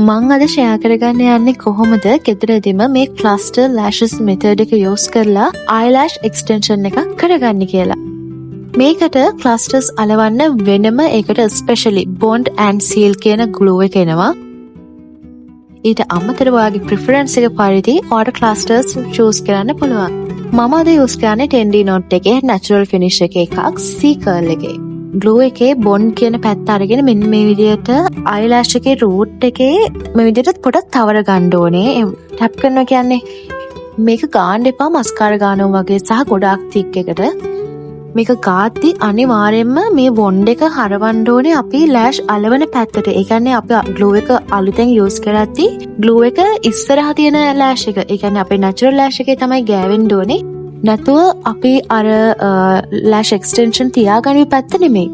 මං අද ෂෙයා කරගන්න යන්නේ කොහොමද ගෙදරදීම මේ cluster lashes method එක use කරලා eyelash extension එකක් කරගන්න කියලා. මේකට clusters අලවන්න වෙනම ඒකට especially bond and seal කියන glue එක එනවා. ඊට අමතරව ඔයාගේ preference එක පරිදි ඔයාට clusters choose කරන්න පුළුවන්. මම අද use කරන්නේ 10D Note එකේ natural finish එකේ එකක් C curl එකේ. glue එකේ bond කියන පැත්ත අරගෙන මෙන්න මේ විදිහට eyelash එකේ root එකේ මේ විදිහට පොඩක් තවර ගන්න ඕනේ. ටැප් කරනවා කියන්නේ මේක ගාන්න එපා mascara ගන්නවා වගේ සහ ගොඩාක් thick එකට. මේක ගාද්දි අනිවාර්යයෙන්ම මේ bond එක හරවන්න ඕනේ අපි lash අලවන පැත්තට. ඒ කියන්නේ අපි glue එක අලුතෙන් use කරද්දී glue එක ඉස්සරහා තියෙන lash එක. ඒ කියන්නේ අපේ natural lash එකේ තමයි ගෑවෙන්න ඕනේ. නැතුව අපි අර lash extension තියාගන්න පැත්ත නෙමෙයි.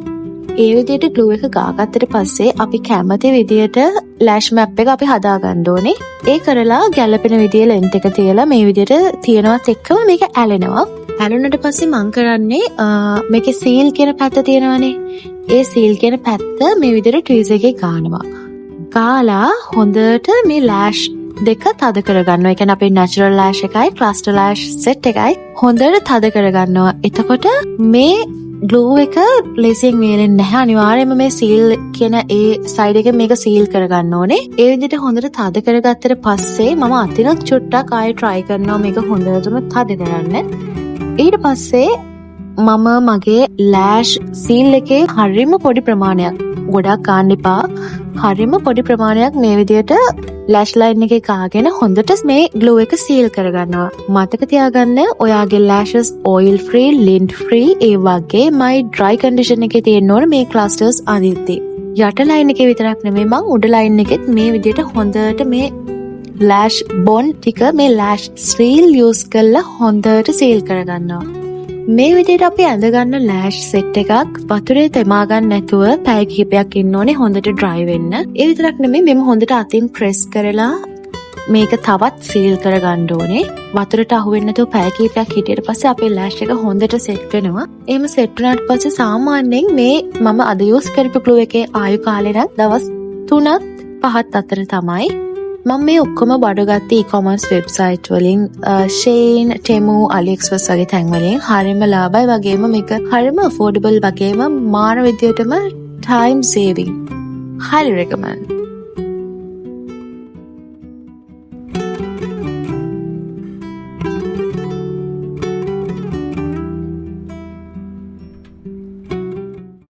ඒ විදිහට glue එක ගාගත්තට පස්සේ අපි කැමති විදිහට lash map එක අපි හදාගන්න ඕනේ. ඒ කරලා ගැළපෙන විදිහේ length එක තියලා මේ විදිහට තියනවත් එක්කම මේක ඇලෙනවා. ඇලුනට පස්සේ මම කරන්නේ මේකේ seal කියන පැත්ත තියෙනවානේ. ඒ seal කියන පැත්ත මේ විදිහට tweezer එකේ ගන්නවා. ගාලා හොඳට මේ lash දෙක තද කරගන්නවා. ඒ කියන්නේ අපේ natural lash එකයි cluster lash set එකයි හොඳට තද කරගන්නවා. එතකොට මේ glue එක ලේසියෙන් වේලෙන්නේ නැහැ. අනිවාර්යයෙන්ම මේ seal කියන ඒ side එකෙන් මේක seal කරගන්න ඕනේ. ඒ විදිහට හොඳට තද කරගත්තට පස්සේ මම අතිනත් චුට්ටක් ආයෙ try කරනවා මේක හොඳටම තද කරන්න. ඊට පස්සේ මම මගේ lash seal එකේ හරිම පොඩි ප්‍රමාණයක් ගොඩක් ගන්න එපා. හරිම පොඩි ප්‍රමාණයක් මේ විදිහට lash line එකේ කාගෙන හොඳට මේ glue එක seal කරගන්නවා. මතක තියාගන්න ඔයාගේ lashes oil free, lint free ඒ වගේමයි dry condition එකේ තියෙන්න ඕන මේ clusters අනිද්දී. යට line එකේ විතරක් නෙමෙයි මං උඩ line එකෙත් මේ විදිහට හොඳට මේ lash bond ටික මේ lash seal use කරලා හොඳට seal කරගන්නවා. මේ විදිහට අපි ඇඳගන්න lash set එකක් වතුරේ තෙමා ගන්න නැතුව පැය කිහිපයක් ඉන්න ඕනේ හොඳට dry වෙන්න. ඒ විතරක් නෙමෙයි මෙම හොඳට අතින් press කරලා මේක තවත් seal කරගන්න ඕනේ. වතුරට අහු වෙන්නේ නැතුව පැය කිහිපයක් හිටියට පස්සේ අපේ lash එක හොඳට set වෙනවා. එහෙම set වුණාට පස්සේ සාමාන්‍යයෙන් මේ මම අද use කරපු glue එකේ ආයු කාලය නම් දවස් 3-5 අතර තමයි. මම මේ ඔක්කොම බඩගත්තේ e-commerce website වලින් Shein, Temu, AliExpress වගේ තැන් වලින් හරියම ලාභයි වගේම මේක හරියම affordable වගේම මාර විදියටම time saving. Highly recommend.